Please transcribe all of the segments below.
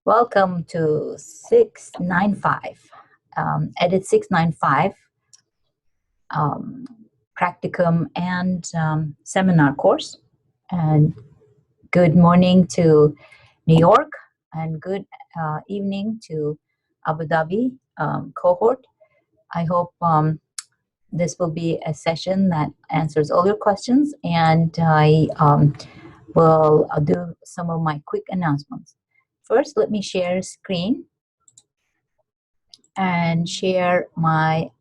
Welcome to 695, Edit 695, um, practicum and seminar course. And good morning to New York and good evening to Abu Dhabi cohort. I hope this will be a session that answers all your questions, and I will do some of my quick announcements. First, let me share screen and share my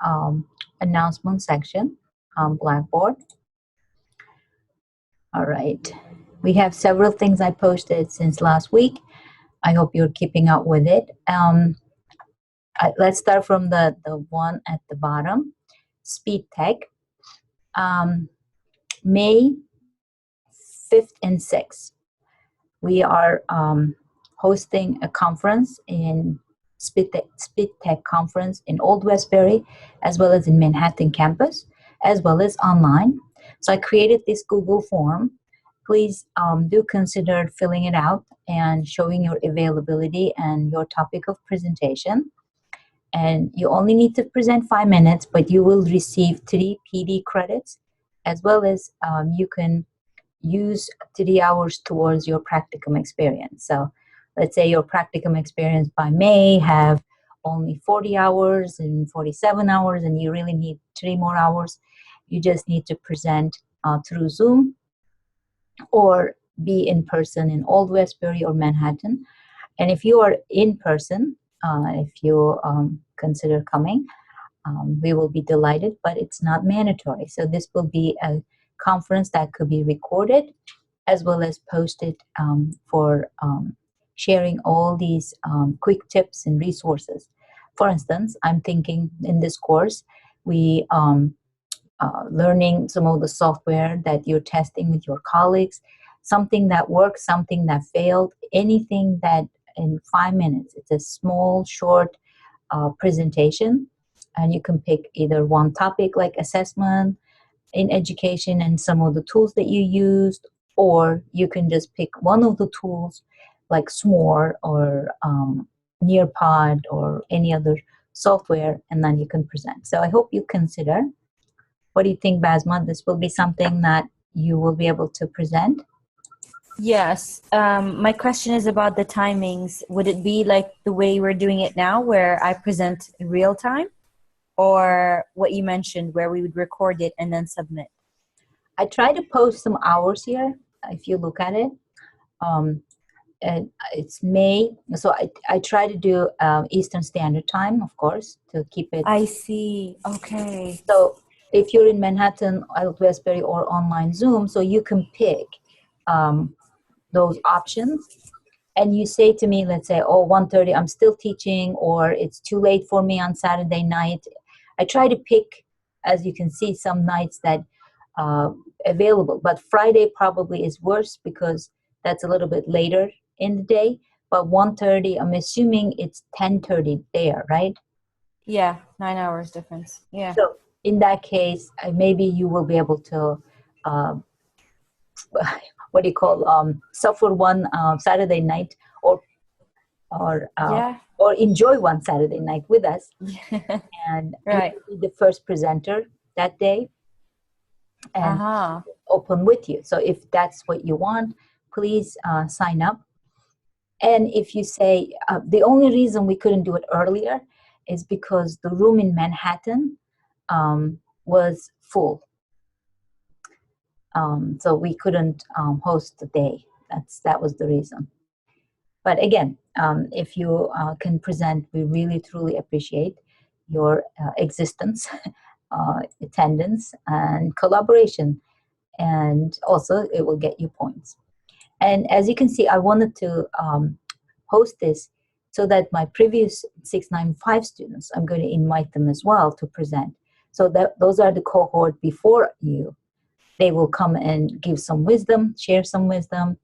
announcement section on Blackboard. All right. We have several things I posted since last week. I hope you're keeping up with it. Let's start from the one at the bottom, Speed Tech. May 5th and 6th, we are hosting a conference in Speed Tech conference in Old Westbury, as well as in Manhattan campus, as well as online. So I created this Google form. Please do consider filling it out and showing your availability and your topic of presentation. And you only need to present 5 minutes, but you will receive 3 PD credits, as well as you can use 3 hours towards your practicum experience. So let's say your practicum experience by May have only 40 hours and 47 hours, and you really need 3 more hours. You just need to present through Zoom or be in person in Old Westbury or Manhattan. And if you are in person, if you consider coming, we will be delighted, but it's not mandatory. So this will be a conference that could be recorded as well as posted for sharing all these quick tips and resources. For instance, I'm thinking in this course, we learning some of the software that you're testing with your colleagues, something that worked, something that failed, anything that in 5 minutes. It's a small, short presentation, and you can pick either one topic like assessment in education and some of the tools that you used, or you can just pick one of the tools like SMORE or Nearpod or any other software, and then you can present. So I hope you consider. What do you think, Basma? This will be something that you will be able to present? Yes. My question is about the timings. Would it be like the way we're doing it now, where I present in real time, or what you mentioned, where we would record it and then submit? I try to post some hours here, if you look at it. And it's May, so I try to do Eastern Standard Time, of course, to keep it. I see. Okay. So if you're in Manhattan, Westbury, or online Zoom, so you can pick those options. And you say to me, let's say, oh, 1:30, I'm still teaching, or it's too late for me on Saturday night. I try to pick, as you can see, some nights that available. But Friday probably is worse because that's a little bit later in the day. But 1:30, I'm assuming it's 10:30 there, right? Yeah, 9 hours difference. Yeah. So in that case, maybe you will be able to, what do you call, suffer one Saturday night, or Yeah. or enjoy one Saturday night with us, and Right. you be the first presenter that day, and open with you. So if that's what you want, please sign up. And if you say the only reason we couldn't do it earlier is because the room in Manhattan was full. So we couldn't host the day. That was the reason. But again, if you can present, we really truly appreciate your existence, attendance, and collaboration. And also, it will get you points. And as you can see, I wanted to host this so that my previous 695 students, I'm going to invite them as well to present. So that those are the cohort before you. They will come and give some wisdom, share some wisdom,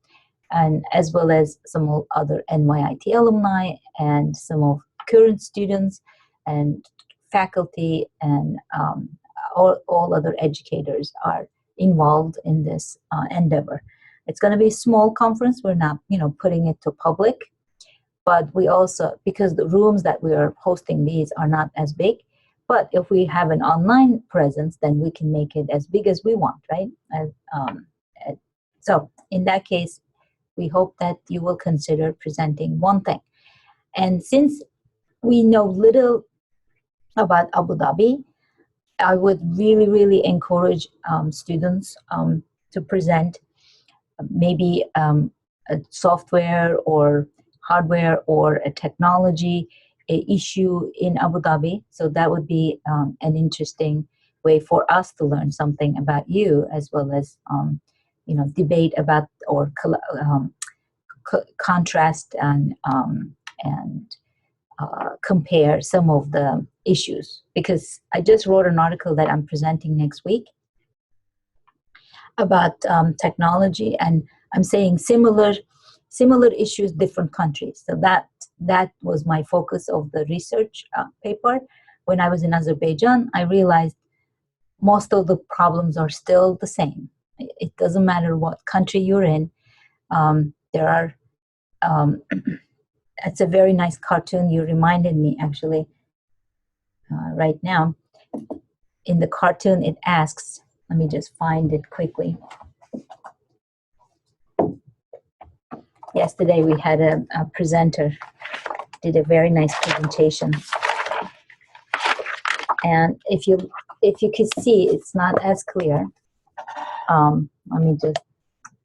and as well as some other NYIT alumni and some of current students and faculty and all other educators are involved in this endeavor. It's going to be a small conference. We're not, putting it to public, but we also, because the rooms that we are hosting these are not as big, but if we have an online presence, then we can make it as big as we want, right? So in that case, we hope that you will consider presenting one thing. And since we know little about Abu Dhabi, I would really, really encourage students to present maybe a software or hardware or a technology a issue in Abu Dhabi. So that would be an interesting way for us to learn something about you, as well as debate about or contrast and compare some of the issues. Because I just wrote an article that I'm presenting next week about technology, and I'm saying similar issues, different countries. So that was my focus of the research paper. When I was in Azerbaijan, I realized most of the problems are still the same. It doesn't matter what country you're in. There are. It's a very nice cartoon. You reminded me actually right now. In the cartoon, it asks. Let me just find it quickly. Yesterday we had a presenter did a very nice presentation, and if you could see, it's not as clear. Let me just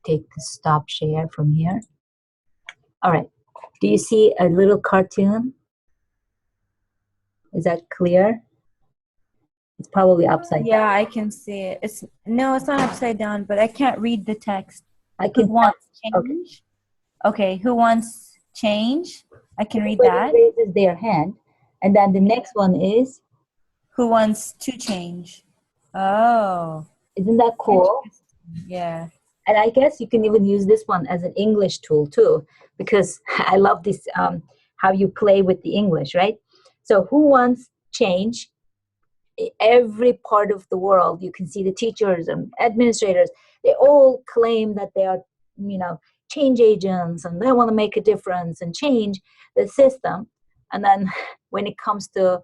take the stop share from here. All right, do you see a little cartoon? Is that clear? It's probably upside down. Yeah, I can see it. It's not upside down, but I can't read the text. I can. Who wants change? Okay, who wants change? I can read that. Raises their hand, and then the next one is who wants to change. Oh, isn't that cool? Yeah. And I guess you can even use this one as an English tool too, because I love this how you play with the English, right? So who wants change? Every part of the world, you can see the teachers and administrators, they all claim that they are, change agents, and they want to make a difference and change the system. And then when it comes to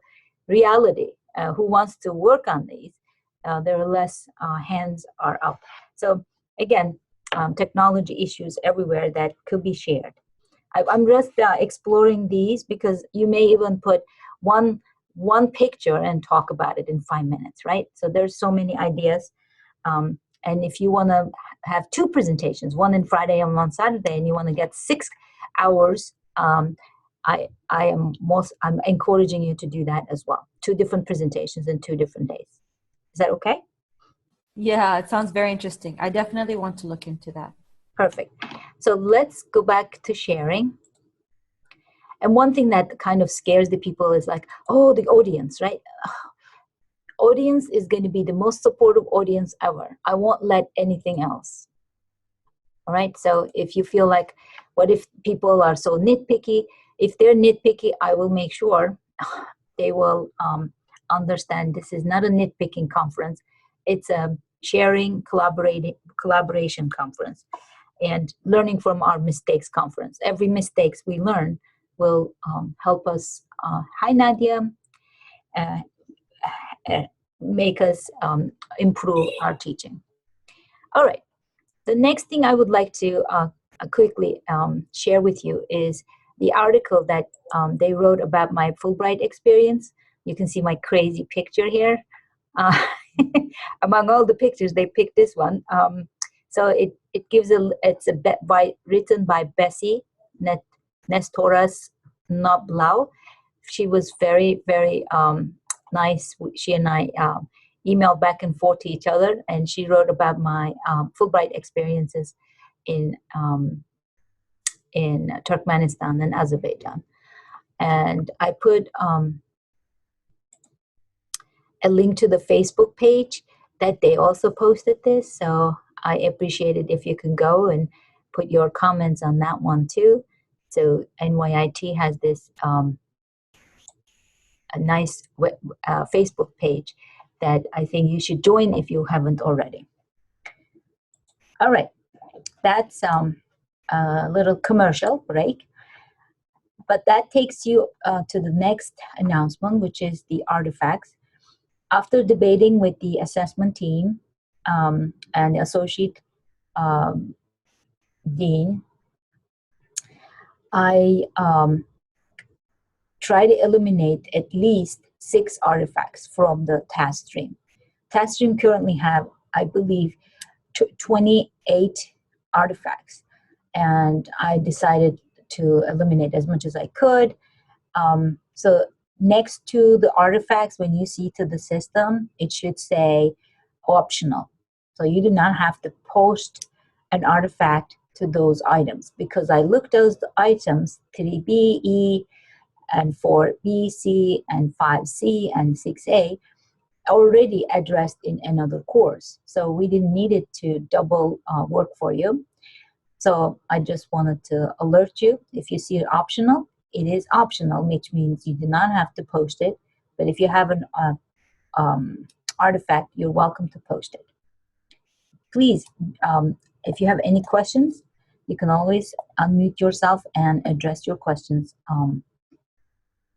reality, who wants to work on these, there are less hands are up. So again, technology issues everywhere that could be shared. I'm just exploring these because you may even put one picture and talk about it in 5 minutes, right? So there's so many ideas. And if you want to have two presentations, one on Friday and one on Saturday, and you want to get 6 hours, I'm encouraging you to do that as well. 2 different presentations in 2 different days. Is that okay? Yeah, it sounds very interesting. I definitely want to look into that. Perfect. So let's go back to sharing. And one thing that kind of scares the people is like, oh, the audience, right? Audience is going to be the most supportive audience ever. I won't let anything else. All right. So if you feel like, what if people are so nitpicky? If they're nitpicky, I will make sure they will understand this is not a nitpicking conference. It's a sharing, collaboration conference, and learning from our mistakes conference. Every mistakes we learn will help us. Hi, Nadia. Make us improve our teaching. All right. The next thing I would like to quickly share with you is the article that they wrote about my Fulbright experience. You can see my crazy picture here. Among all the pictures, they picked this one. So it gives written by Bessie Nestoras Noblau. She was very, very nice. She and I emailed back and forth to each other, and she wrote about my Fulbright experiences in Turkmenistan and Azerbaijan. And I put a link to the Facebook page that they also posted this. So I appreciate it if you can go and put your comments on that one too. So NYIT has this a nice Facebook page that I think you should join if you haven't already. All right, that's a little commercial break. But that takes you to the next announcement, which is the artifacts. After debating with the assessment team and the associate dean, I try to eliminate at least 6 artifacts from the task stream. Task stream currently have, I believe, 28 artifacts, and I decided to eliminate as much as I could. So next to the artifacts, when you see to the system, it should say optional. So you do not have to post an artifact to those items, because I looked those items 3B, E, and 4B, C, and 5C, and 6A already addressed in another course. So we didn't need it to double work for you. So I just wanted to alert you. If you see it optional, it is optional, which means you do not have to post it. But if you have an artifact, you're welcome to post it. Please, if you have any questions, you can always unmute yourself and address your questions.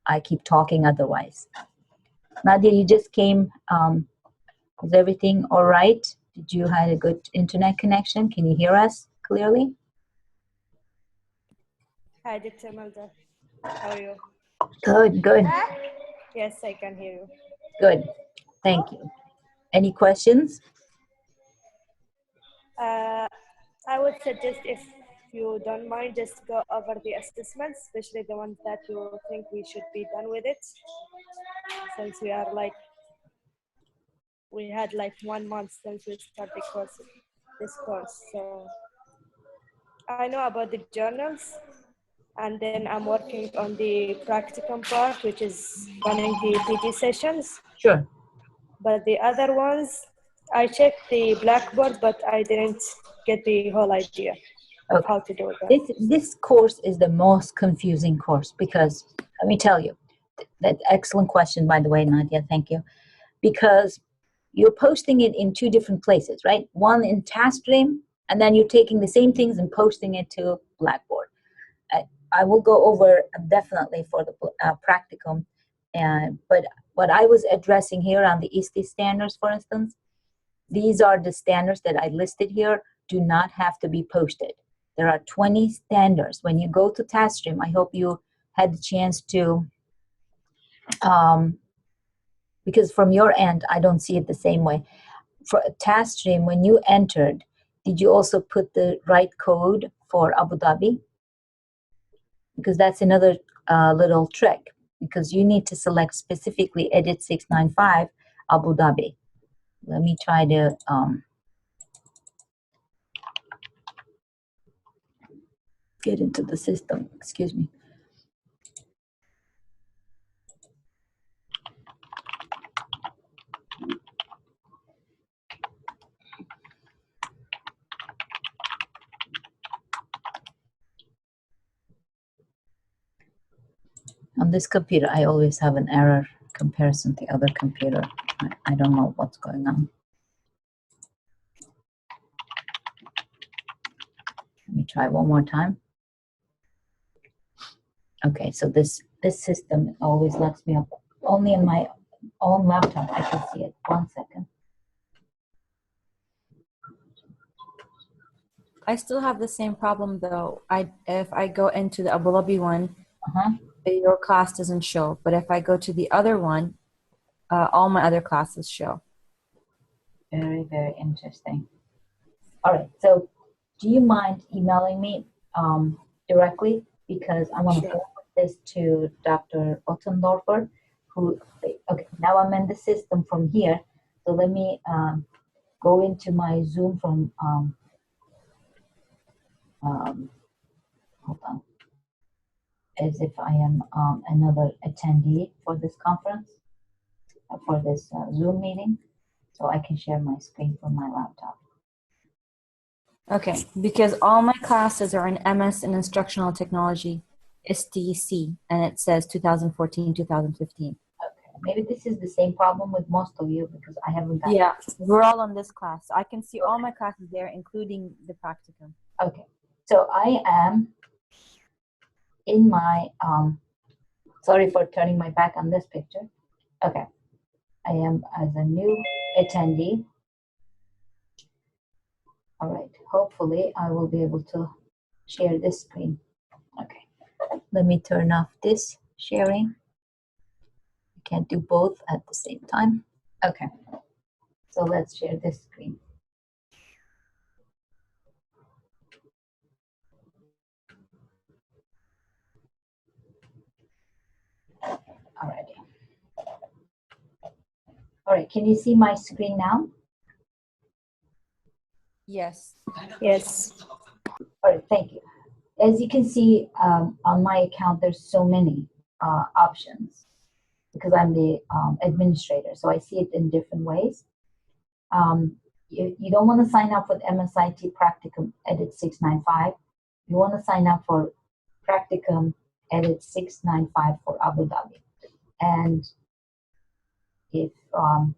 I keep talking otherwise. Nadia, you just came. Is everything all right? Did you have a good internet connection? Can you hear us clearly? Hi, Dr. Melda. How are you? Good, good. Yes, I can hear you. Good. Thank you. Any questions? I would suggest, if you don't mind, just go over the assessments, especially the ones that you think we should be done with it. Since we are like, we had like 1 month since we started this course. So I know about the journals, and then I'm working on the practicum part, which is running the PG sessions. Sure. But the other ones, I checked the Blackboard, but I didn't get the whole idea of how to do that. This course is the most confusing course, because let me tell you, that excellent question, by the way, Nadia, thank you. Because you're posting it in 2 different places, right? One in TaskStream, and then you're taking the same things and posting it to Blackboard. I will go over definitely for the practicum, but what I was addressing here on the ISTE standards, for instance, these are the standards that I listed here, do not have to be posted. There are 20 standards. When you go to TaskStream, I hope you had the chance to, because from your end, I don't see it the same way. For TaskStream, when you entered, did you also put the right code for Abu Dhabi? Because that's another little trick, because you need to select specifically edit 695 Abu Dhabi. Let me try to get into the system. Excuse me. On this computer, I always have an error comparison to the other computer. I don't know what's going on. Let me try one more time. Okay, so this system always lets me up. Only in my own laptop I can see it. 1 second. I still have the same problem though. If I go into the Abu Dhabi one, your class doesn't show. But if I go to the other one, all my other classes show. Very, very interesting. All right, so do you mind emailing me directly? Because I want to forward this to Dr. Ottendorfer, who, okay, now I'm in the system from here. So let me go into my Zoom from, hold on, as if I am another attendee for this conference, for this Zoom meeting, so I can share my screen from my laptop. Okay, because all my classes are in MS in Instructional Technology, STC, and it says 2014, 2015. Okay, maybe this is the same problem with most of you, because I haven't got Yeah, we're all on this class. I can see all my classes there, including the practicum. Okay, so I am in my, sorry for turning my back on this picture. Okay, I am as a new attendee. All right, hopefully I will be able to share this screen. Okay, let me turn off this sharing. I can't do both at the same time. Okay, so let's share this screen. Alrighty. All right, can you see my screen now? Yes. Yes. All right, thank you. As you can see on my account, there's so many options because I'm the administrator, so I see it in different ways. You don't want to sign up with MSIT Practicum Edit 695. You want to sign up for Practicum Edit 695 for Abu Dhabi. And if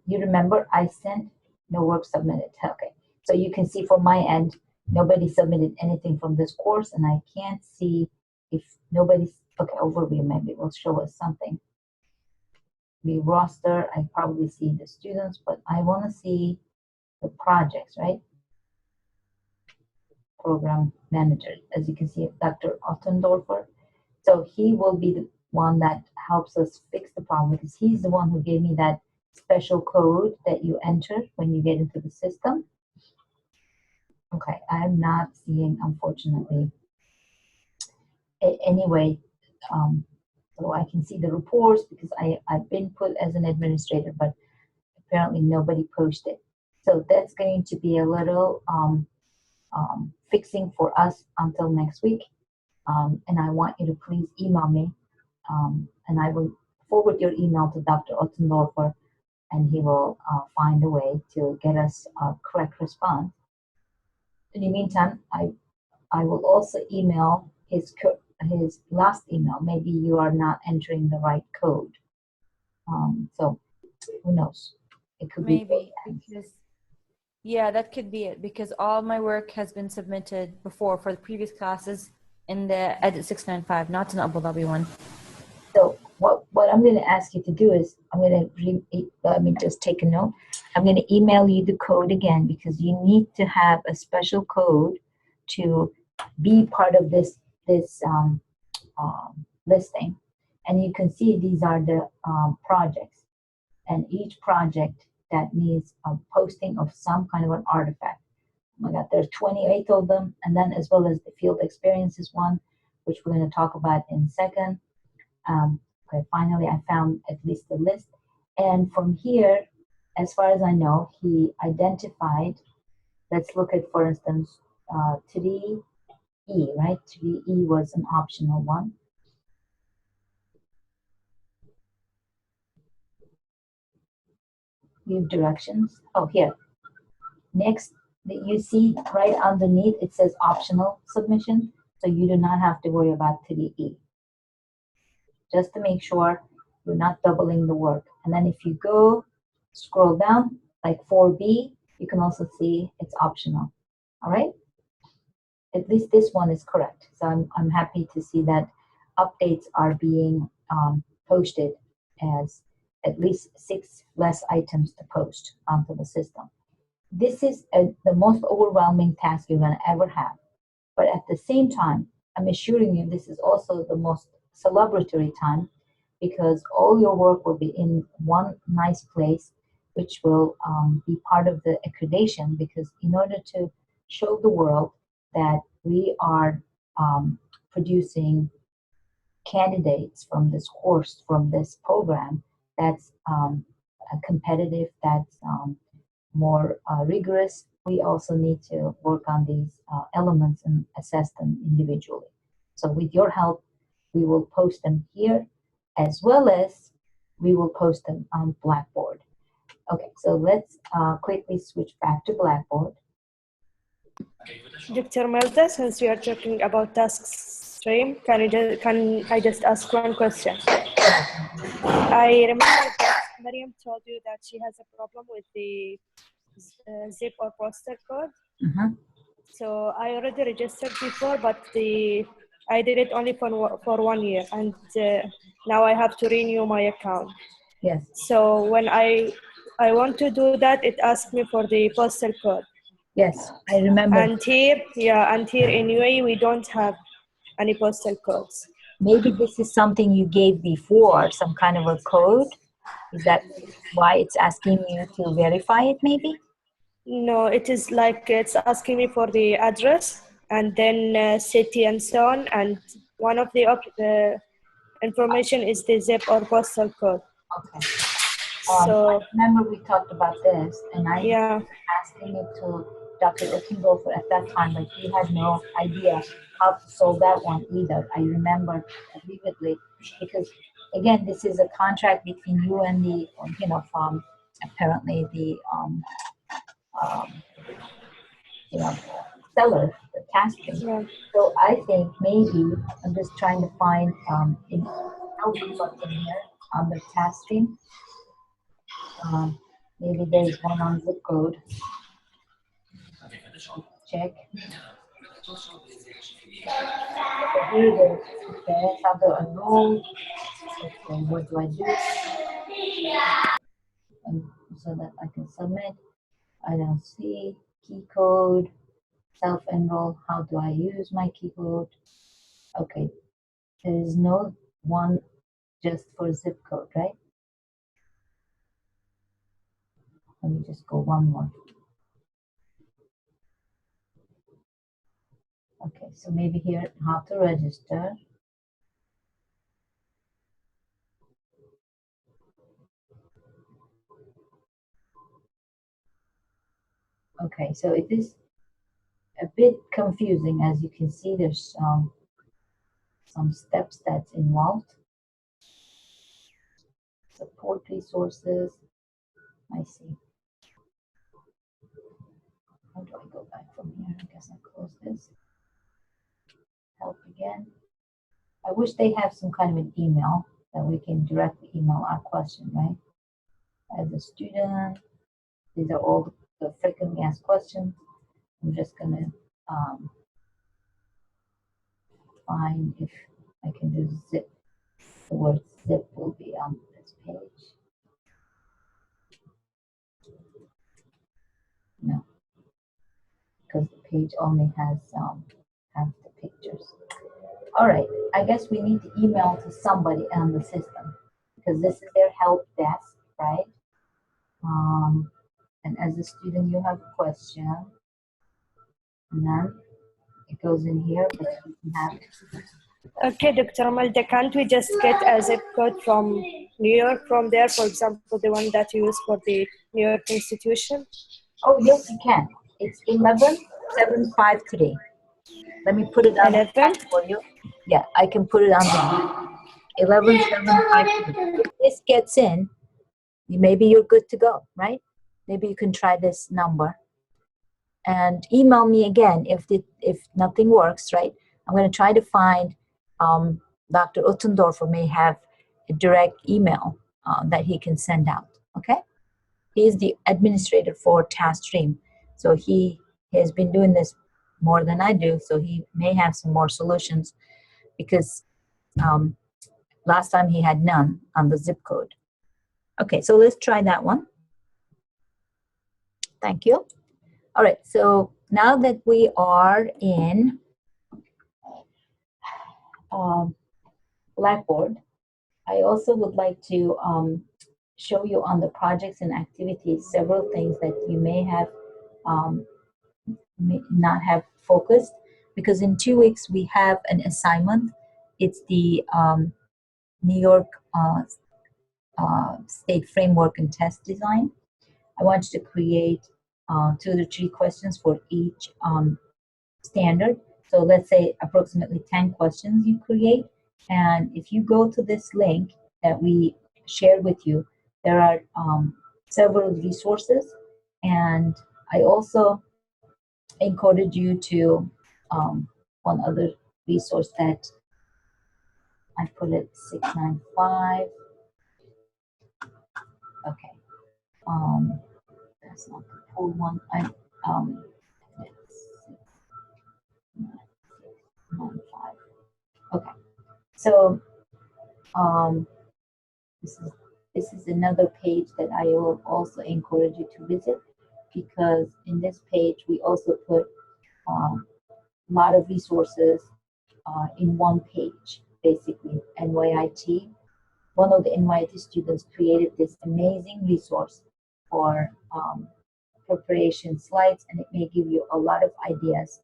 you remember, I sent no work submitted. Okay, so you can see from my end, nobody submitted anything from this course, and I can't see if nobody's, okay, overview maybe will show us something. The roster, I probably see the students, but I want to see the projects, right? Program manager, as you can see, Dr. Ottendorfer. So he will be the one that helps us fix the problem because he's the one who gave me that special code that you enter when you get into the system. Okay, I'm not seeing, unfortunately. Anyway, so I can see the reports because I've been put as an administrator, but apparently nobody posted. So that's going to be a little fixing for us until next week. And I want you to please email me, and I will forward your email to Dr. Ottendorfer, and he will find a way to get us a correct response. In the meantime, I will also email his last email. Maybe you are not entering the right code. So who knows? It could be Maybe because, yeah, that could be it because all my work has been submitted before for the previous classes in the Edit 695, not in the Abu Dhabi one. So what I'm going to ask you to do is I'm going to let me just take a note. I'm going to email you the code again because you need to have a special code to be part of this listing. And you can see these are the projects, and each project that needs a posting of some kind of an artifact. Oh my God, there's 28 of them, and then as well as the field experiences one, which we're going to talk about in a second. Okay, finally, I found at least the list. And from here, as far as I know, he identified, let's look at, for instance, 3E, right? 3E was an optional one. View directions. Oh, here. Next, you see right underneath, it says optional submission. So you do not have to worry about 3E. Just to make sure you're not doubling the work. And then if you go scroll down, like 4B, you can also see it's optional. All right? At least this one is correct. So I'm happy to see that updates are being posted as at least 6 less items to post onto the system. This is the most overwhelming task you're going to ever have. But at the same time, I'm assuring you this is also the most celebratory time because all your work will be in one nice place, which will be part of the accreditation, because in order to show the world that we are producing candidates from this course, from this program, that's competitive, that's more rigorous, we also need to work on these elements and assess them individually. So with your help, we will post them here, as well as we will post them on Blackboard. Okay, so let's quickly switch back to Blackboard. Dr. Melda, since we are talking about task stream, can I just ask one question? I remember that Mariam told you that she has a problem with the zip or poster code. Mm-hmm. So I already registered before, but the I did it only for 1 year, and now I have to renew my account. Yes. So when I want to do that, it asks me for the postal code. Yes, I remember. And here in UAE, we don't have any postal codes. Maybe this is something you gave before, some kind of a code. Is that why it's asking you to verify it, maybe? No, it is like it's asking me for the address and then city and so on. And one of the information is the zip or postal code. Okay. So I remember we talked about this, and I yeah, asking it to Dr. Okinbo at that time, but he had no idea how to solve that one either. I remember vividly because, again, this is a contract between you and the, from apparently the, seller, the casting. yeah. So I think maybe I'm just trying to find help in here on the casting. Maybe there's one on zip code. Check. Here it is. Okay, how do I enroll? Okay, what do I do? And so that I can submit. I don't see key code, self-enroll. How do I use my key code? Okay, there is no one just for zip code, right? Let me just go one more. Okay, so maybe here, how to register. Okay, so it is a bit confusing. As you can see, there's some steps that's involved. Support resources. I see. How do I go back from here? I guess I close this. Help again. I wish they have some kind of an email that we can directly email our question, right? As a student, these are all the frequently asked questions. I'm just gonna find if I can do zip. The word zip will be on this page. No, because the page only has half the pictures. All right, I guess we need to email to somebody on the system because this is their help desk, right? And as a student, you have a question, and then it goes in here, but you can have. Okay, Dr. Amalda, can't we just get a zip code from New York from there, for example, the one that you use for the New York institution? Oh, yes, you can. It's 1175 Let me put it on the 11? chat for you. Yeah, I can put it on the 1175. If this gets in, maybe you're good to go, right? Maybe you can try this number and email me again if nothing works, right? I'm going to try to find Dr. Uttendorfer may have a direct email that he can send out, okay? He is the administrator for TaskStream, so he has been doing this more than I do, so he may have some more solutions because last time he had none on the zip code. Okay, so let's try that one. Thank you. All right, so now that we are in Blackboard, I also would like to show you on the projects and activities several things that you may have may not have focused, because in 2 weeks we have an assignment. It's the New York State Framework and Test Design. I want you to create 2 to 3 questions for each standard. So let's say approximately 10 questions you create. And if you go to this link that we shared with you, there are several resources. And I also encoded you to one other resource that I put it 695. Okay. That's not the full one. It's 695. Okay. So um, this is another page that I will also encourage you to visit, because in this page we also put a lot of resources in one page. Basically, NYIT, one of the NYIT students created this amazing resource for preparation slides, and it may give you a lot of ideas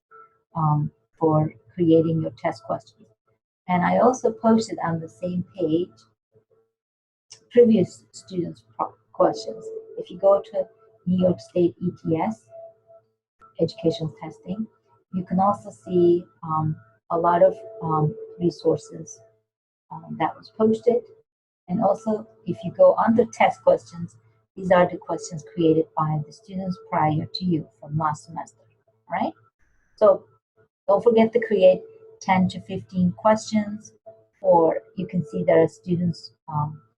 for creating your test questions. And I also posted on the same page previous students' questions. If you go to New York State ETS, educational testing, you can also see a lot of resources that was posted. And also, if you go under test questions, these are the questions created by the students prior to you from last semester, all right? So don't forget to create 10 to 15 questions, or you can see there are students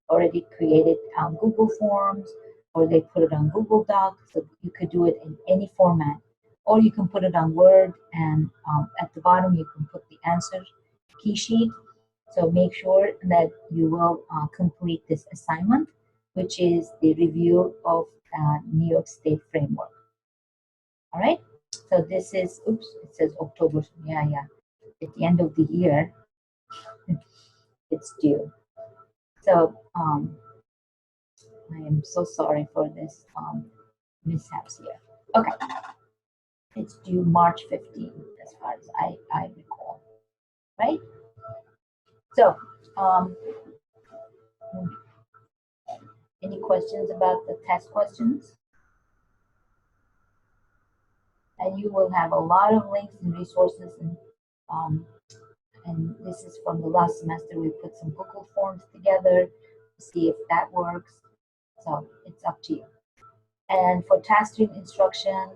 already created Google Forms, or they put it on Google Docs, so you could do it in any format. Or you can put it on Word, and at the bottom you can put the answer key sheet. So make sure that you will complete this assignment, which is the review of New York State framework. All right. So this is, oops, it says October. Yeah. At the end of the year, it's due. So I am so sorry for this mishaps here. Okay. It's due March 15th, as far as I recall. Right? So, any questions about the test questions? And you will have a lot of links and resources, and this is from the last semester. We put some Google Forms together to see if that works. So it's up to you. And for task stream instruction,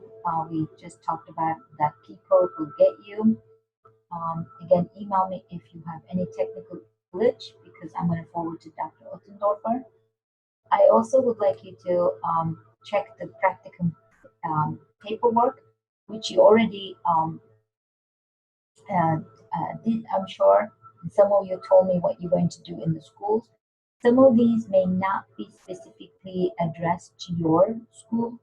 we just talked about that P code will get you. Again, email me if you have any technical glitch, because I'm going to forward to Dr. Ottendorfer. I also would like you to check the practicum paperwork, which you already did, I'm sure. And some of you told me what you're going to do in the schools. Some of these may not be specifically addressed to your school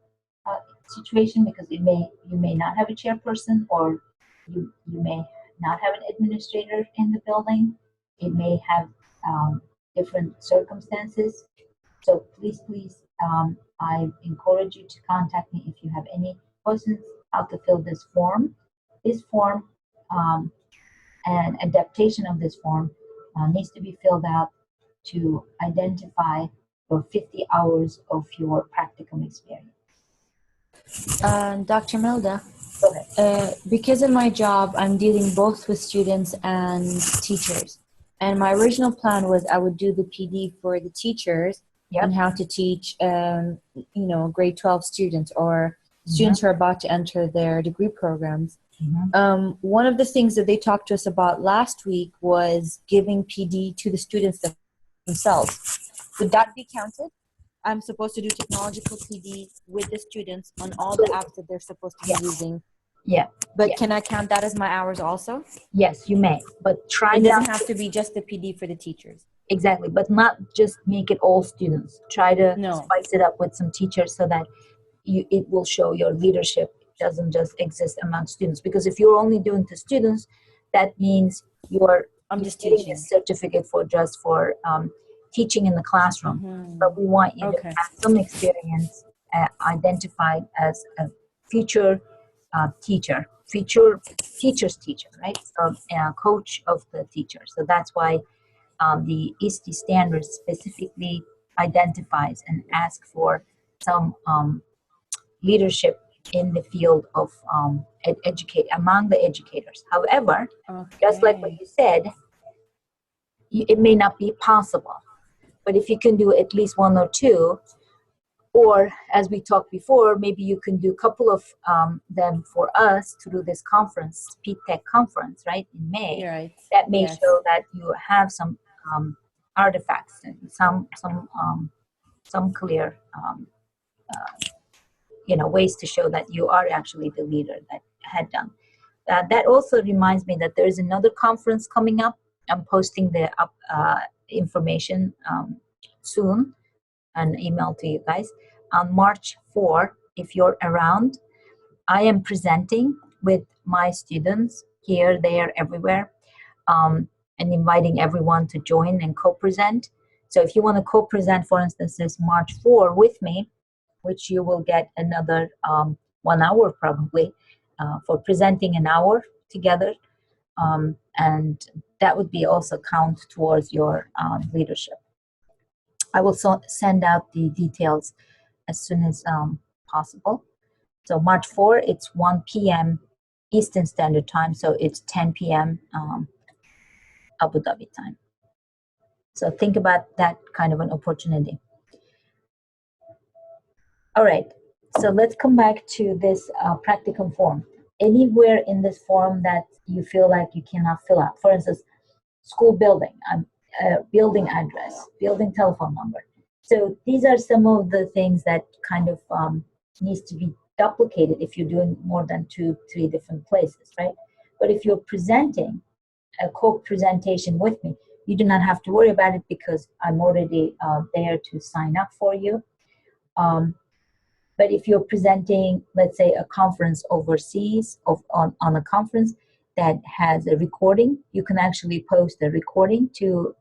situation, because you may not have a chairperson, or you may not have an administrator in the building. It may have different circumstances. So please, I encourage you to contact me if you have any questions how to fill this form. This form and adaptation of this form needs to be filled out to identify your 50 hours of your practicum experience. Dr. Melda, Go ahead. because of my job, I'm dealing both with students and teachers. And my original plan was I would do the PD for the teachers and how to teach, grade 12 students or students who are about to enter their degree programs. One of the things that they talked to us about last week was giving PD to the students themselves. Would that be counted? I'm supposed to do technological PD with the students on all the apps that they're supposed to be using. Yeah. But can I count that as my hours also? Yes, you may, but try It doesn't not have to be just the PD for the teachers. Exactly, but not just make it all students. Try to No. spice it up with some teachers so that it will show your leadership doesn't just exist among students. Because if you're only doing to students, that means you're just getting teaching a certificate for teaching in the classroom. But we want you to have some experience identified as a future teacher, future teacher's teacher, right? So coach of the teacher. So that's why the ISTE standard specifically identifies and asks for some leadership in the field of educate among the educators. However, just like what you said, it may not be possible. But if you can do at least one or two, or as we talked before, maybe you can do a couple of them for us through this conference, Speed Tech conference, right, in May. Right. That may show that you have some artifacts and some clear ways to show that you are actually the leader that had done. That also reminds me that there is another conference coming up I'm posting the information soon, an email to you guys. On March 4, if you're around, I am presenting with my students here, there, everywhere, and inviting everyone to join and co-present. So if you want to co-present, for instance, this March 4 with me, which you will get another 1 hour probably for presenting an hour together, and that would be also count towards your leadership. I will send out the details as soon as possible. So March 4, it's 1 p.m. Eastern Standard Time, so it's 10 p.m. Abu Dhabi time. So think about that kind of an opportunity. All right, so let's come back to this practicum form. Anywhere in this form that you feel like you cannot fill out, for instance, school building, building address, building telephone number. So these are some of the things that kind of needs to be duplicated if you're doing more than 2-3 different places, right? But if you're presenting a co-presentation with me, you do not have to worry about it because I'm already there to sign up for you. But if you're presenting, let's say, a conference overseas on a conference that has a recording, you can actually post a recording to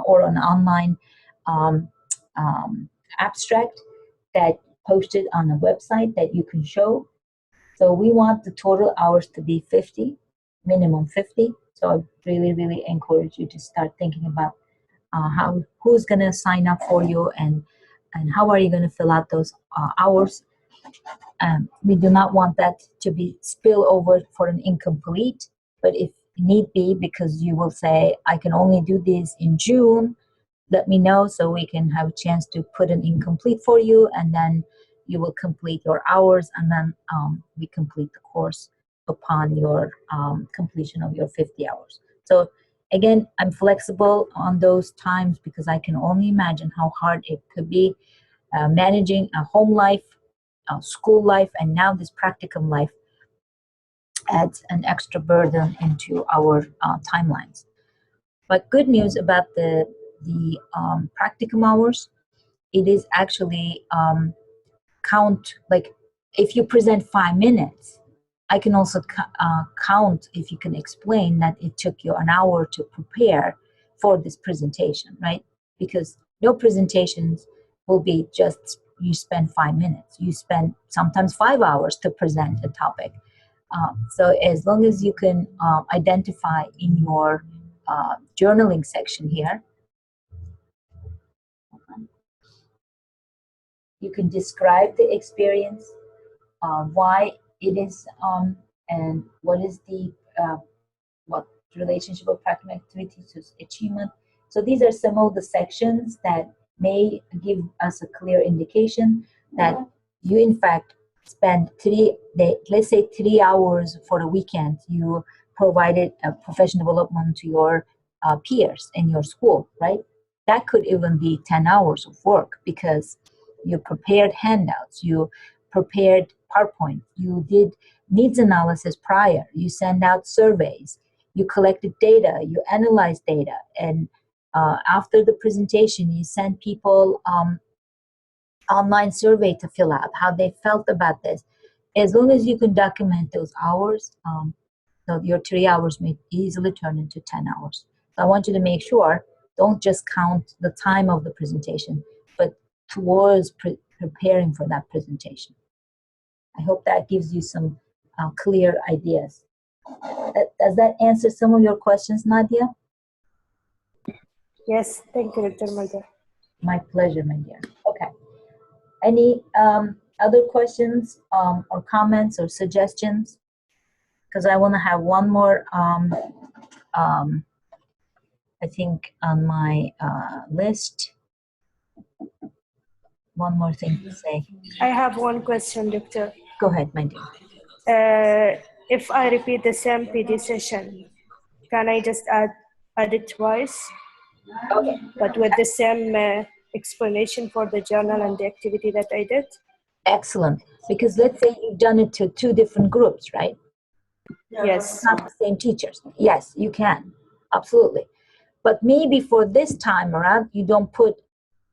or an online abstract that posted on a website that you can show. So we want the total hours to be 50, minimum 50. So I really, really encourage you to start thinking about who's going to sign up for you and how are you going to fill out those hours. We do not want that to be spill over for an incomplete, but if need be, because you will say, I can only do this in June, let me know so we can have a chance to put an incomplete for you, and then you will complete your hours, and then we complete the course upon your completion of your 50 hours. So again, I'm flexible on those times because I can only imagine how hard it could be managing a home life, school life, and now this practicum life adds an extra burden into our timelines. But good news about the practicum hours, it is actually count, like if you present 5 minutes, I can also count if you can explain that it took you an hour to prepare for this presentation, right? Because no presentations will be just you spend 5 minutes. You spend sometimes 5 hours to present a topic. So as long as you can identify in your journaling section here, you can describe the experience, why it is, and what is the what relationship of practical activity to achievement. So these are some of the sections that may give us a clear indication that you in fact spend 3 days, let's say 3 hours for the weekend, you provided a professional development to your peers in your school, right? That could even be 10 hours of work because you prepared handouts, you prepared PowerPoint, you did needs analysis prior, you send out surveys, you collected data, you analyzed data, and after the presentation, you send people online survey to fill out how they felt about this. As long as you can document those hours, so your 3 hours may easily turn into 10 hours. So I want you to make sure, don't just count the time of the presentation, but towards preparing for that presentation. I hope that gives you some clear ideas. Does that answer some of your questions, Nadia? Yes, thank you, Dr. Mulder. My pleasure, my dear. Okay. Any other questions or comments or suggestions? Because I want to have one more, I think, on my list. One more thing to say. I have one question, Doctor. Go ahead, my dear. If I repeat the same PD session, can I just add it twice? Okay. But with the same explanation for the journal and the activity that I did? Excellent. Because let's say you've done it to 2 different groups, right? Yes. Not the same teachers. Yes, you can. absolutely. But maybe for this time around, you don't put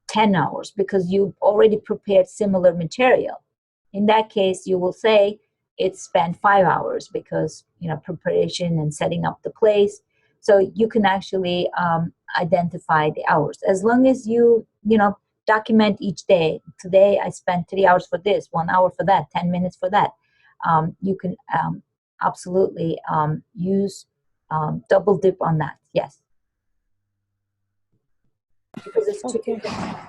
10 hours because you've already prepared similar material. In that case, you will say it spent 5 hours because, preparation and setting up the place. So you can actually identify the hours as long as you document each day. Today I spent 3 hours for this, 1 hour for that, 10 minutes for that. You can absolutely use double dip on that. Yes. Because it's Okay.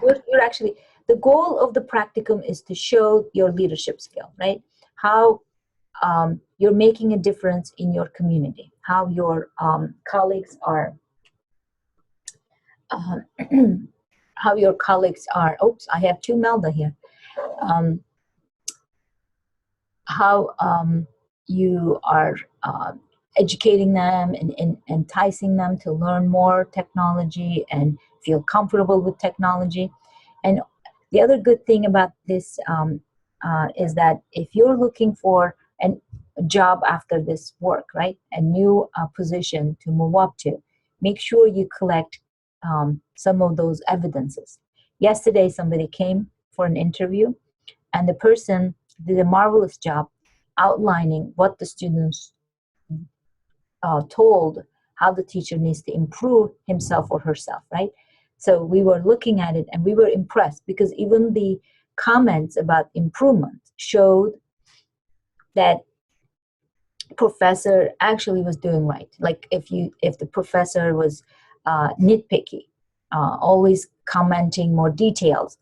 you're actually, the goal of the practicum is to show your leadership skill, right? How you're making a difference in your community, how your colleagues are uh, how your colleagues are, oops, I have two Melda here, how you are educating them and enticing them to learn more technology and feel comfortable with technology. And the other good thing about this is that if you're looking for a job after this work, right, a new position to move up to, make sure you collect some of those evidences. Yesterday, somebody came for an interview, and the person did a marvelous job outlining what the students told, how the teacher needs to improve himself or herself, right? So we were looking at it and we were impressed because even the comments about improvement showed that professor actually was doing right. Like if the professor was nitpicky, always commenting more details,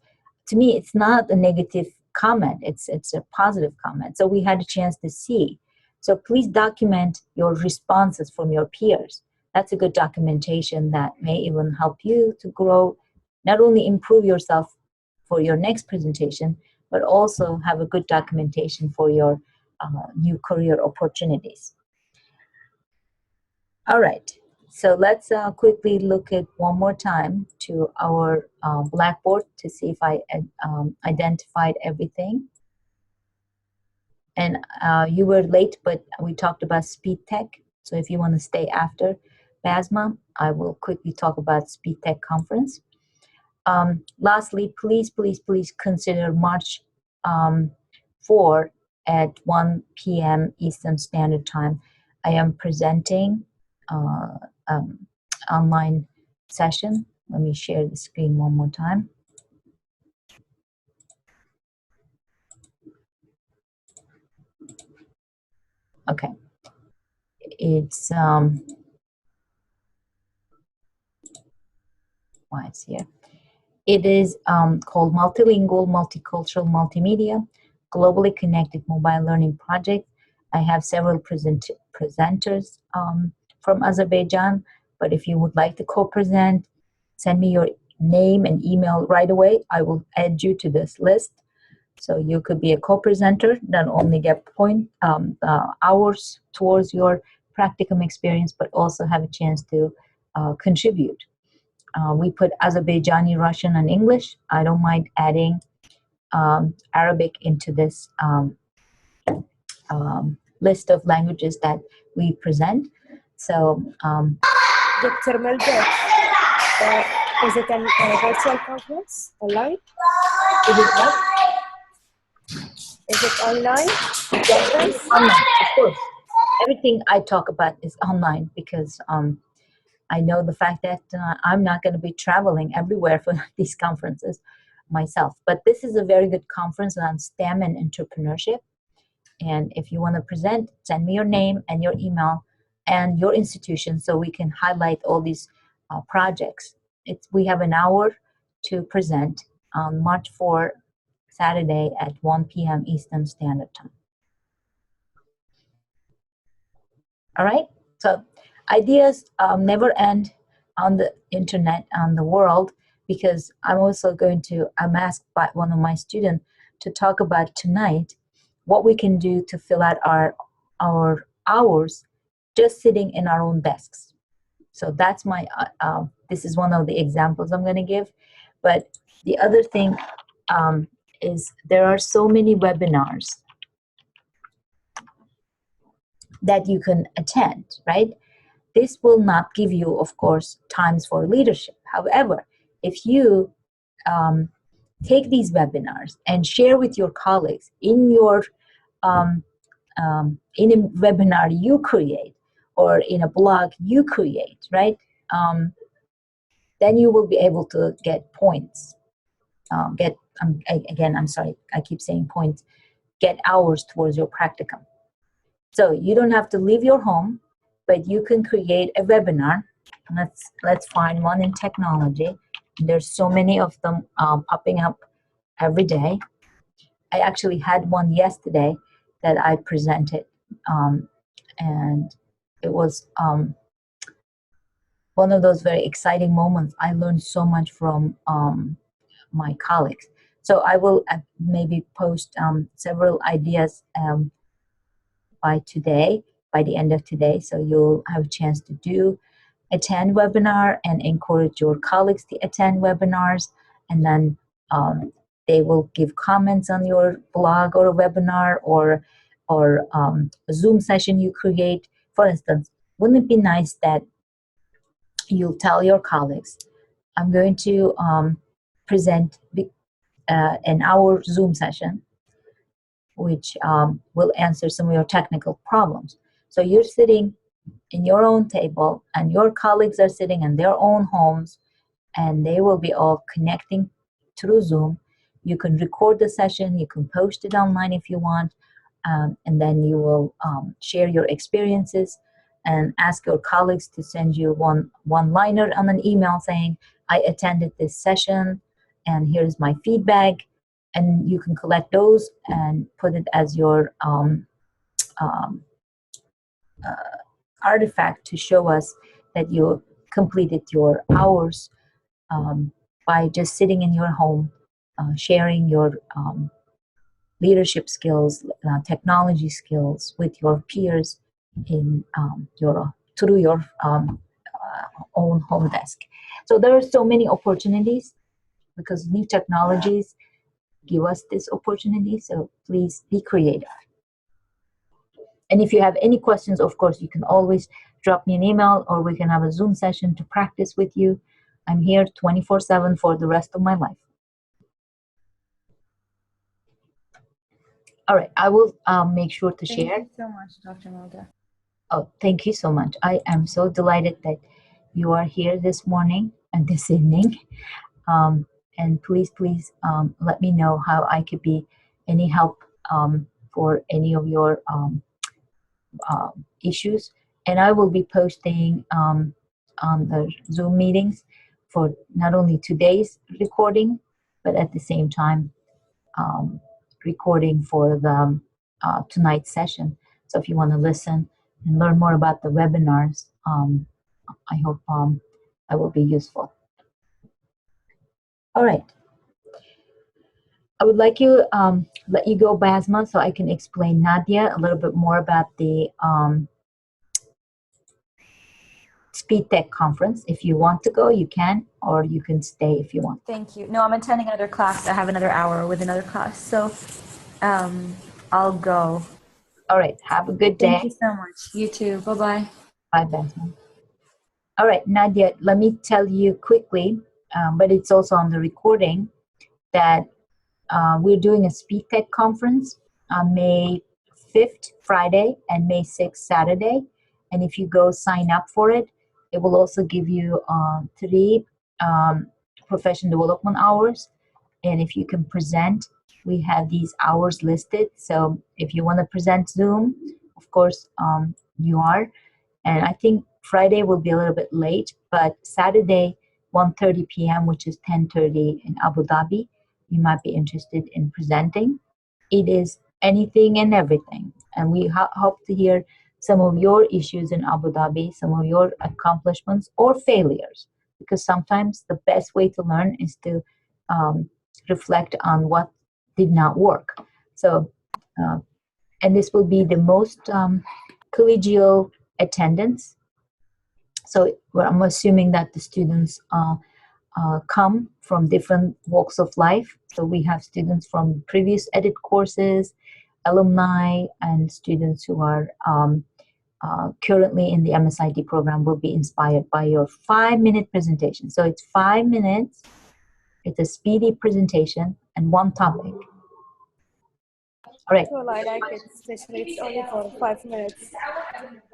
to me it's not a negative comment, it's a positive comment. So we had a chance to see. So please document your responses from your peers. That's a good documentation that may even help you to grow, not only improve yourself for your next presentation, but also have a good documentation for your new career opportunities. All right, so let's quickly look at one more time to our Blackboard to see if I identified everything. And you were late, but we talked about Speed Tech. So if you want to stay after BASMA, I will quickly talk about Speed Tech conference. Lastly, please consider March 4 at 1 p.m. Eastern Standard Time. I am presenting online session. Let me share the screen one more time. Okay, it's why it's here. It is called Multilingual, Multicultural, Multimedia, Globally Connected Mobile Learning Project. I have several presenters from Azerbaijan, but if you would like to co-present, send me your name and email right away. I will add you to this list. So you could be a co-presenter, not only get hours towards your practicum experience, but also have a chance to contribute. We put Azerbaijani, Russian, and English. I don't mind adding Arabic into this list of languages that we present. So, Dr. Melda, is it a virtual conference online? is it what? Is it online? Yes, online, of course. Everything I talk about is online because I know the fact that I'm not going to be traveling everywhere for these conferences myself. But this is a very good conference on STEM and entrepreneurship. And if you want to present, send me your name and your email and your institution so we can highlight all these projects. We have an hour to present on March 4, Saturday at 1 p.m. Eastern Standard Time. All right? So ideas never end on the internet, on the world, because I'm asked by one of my students to talk about tonight what we can do to fill out our hours just sitting in our own desks. So that's this is one of the examples I'm going to give. But the other thing is there are so many webinars that you can attend, right? this will not give you, of course, times for leadership. However, if you take these webinars and share with your colleagues in your um, in a webinar you create or in a blog you create, right? Then you will be able to get points. Again, I'm sorry, I keep saying points. Get hours towards your practicum. So you don't have to leave your home, but you can create a webinar. Let's find one in technology. There's so many of them popping up every day. I actually had one yesterday that I presented, and it was one of those very exciting moments. I learned so much from my colleagues. So I will maybe post several ideas by the end of today, so you'll have a chance to attend webinar and encourage your colleagues to attend webinars, and then they will give comments on your blog or a webinar or a Zoom session you create. For instance, wouldn't it be nice that you tell your colleagues, I'm going to present an hour Zoom session which will answer some of your technical problems. So you're sitting in your own table and your colleagues are sitting in their own homes, and they will be all connecting through Zoom. You can record the session, you can post it online if you want, and then you will share your experiences and ask your colleagues to send you one-liner on an email saying, I attended this session and here's my feedback. And you can collect those and put it as your artifact to show us that you completed your hours by just sitting in your home, sharing your leadership skills, technology skills with your peers in through your own home desk. So there are so many opportunities because new technologies give us this opportunity. So please be creative. And if you have any questions, of course, you can always drop me an email or we can have a Zoom session to practice with you. I'm here 24/7 for the rest of my life. All right, I will make sure to share. Thank you so much, Dr. Melda. Oh, thank you so much. I am so delighted that you are here this morning and this evening. And please let me know how I could be any help for any of your issues. And I will be posting on the Zoom meetings for not only today's recording, but at the same time recording for the tonight's session. So if you want to listen and learn more about the webinars, I hope I will be useful. All right. I would like you let you go, Basma, so I can explain Nadia a little bit more about the Speed Tech conference. If you want to go, you can, or you can stay if you want. Thank you. No, I'm attending another class. I have another hour with another class, so I'll go. All right. Have a good day. Thank you so much. You too. Bye-bye. Bye, Basma. All right, Nadia, let me tell you quickly, but it's also on the recording, that we're doing a Speed Tech conference on May 5th, Friday, and May 6th, Saturday. And if you go sign up for it, it will also give you 3 professional development hours. And if you can present, we have these hours listed. So if you want to present Zoom, of course, you are. And I think Friday will be a little bit late, but Saturday, 1:30 p.m., which is 10:30 in Abu Dhabi, you might be interested in presenting. It is anything and everything. And we hope to hear some of your issues in Abu Dhabi, some of your accomplishments or failures, because sometimes the best way to learn is to reflect on what did not work. So, and this will be the most collegial attendance. So I'm assuming that the students come from different walks of life. So we have students from previous EDIT courses, alumni, and students who are currently in the MSIT program will be inspired by your 5-minute presentation. So it's 5 minutes, it's a speedy presentation and one topic. All right. Well, I like it, especially it's only for 5 minutes.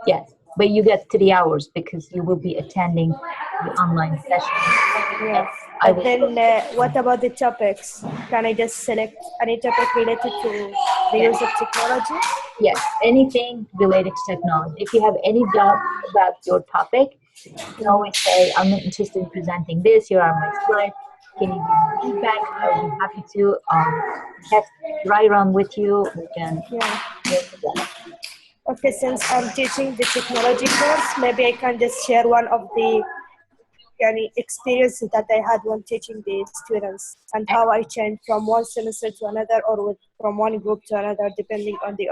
Yes, but you get 3 hours because you will be attending the online session. Yeah. I But will- then, what about the topics? Can I just select any topic related to the use of technology? Yes, anything related to technology. If you have any doubt about your topic, you can always say, I'm interested in presenting this. Here are my slides. Can you give me feedback? I will be happy to test right on with you. We can Yeah. work together. Okay, since I'm teaching the technology course, maybe I can just share one of the any experiences that I had when teaching the students and how I changed from one semester to another or from one group to another depending on the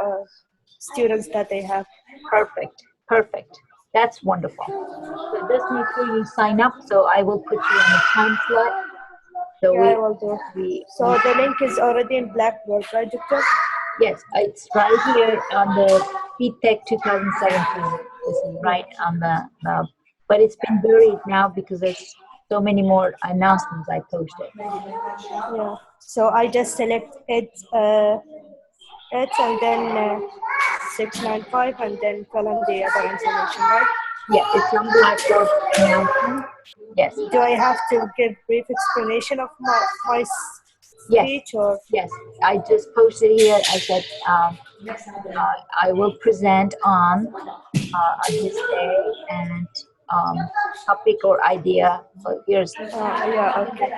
students that they have. Perfect, perfect. That's wonderful. So just make sure you sign up. So I will put you on a time slot. So Yeah, I will do. So the link is already in Blackboard, right, Doctor? yes, it's right here on the PTech 2017. This is right on the but it's been buried now because there's so many more announcements I posted. Yeah. So I just select it and then 695 and then fill in the other information, right? Yeah, it's on Blackboard announcement. Yes, Do I have to give brief explanation of my yes, speech or? yes. I just posted here. I said I will present on this day and topic or idea. So here's Yeah, okay.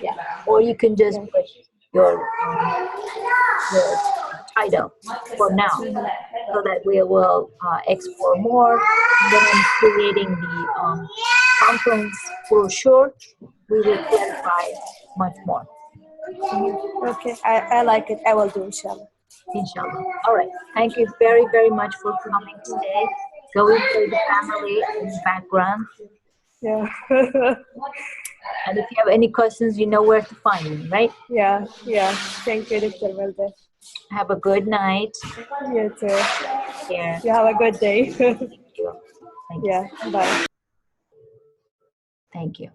yeah, or you can just put your title for now, so that we will explore more. When I'm creating the conference brochure, we will clarify much more. Okay, I like it. I will do, inshallah. Inshallah. All right. Thank you very, very much for coming today. Go enjoy the family in the background. Yeah. And if you have any questions, you know where to find me, right? Yeah. Thank you, Dr. Welder. Have a good night. You too. Here. You have a good day. Thank you. Thank you. Yeah, bye. Thank you.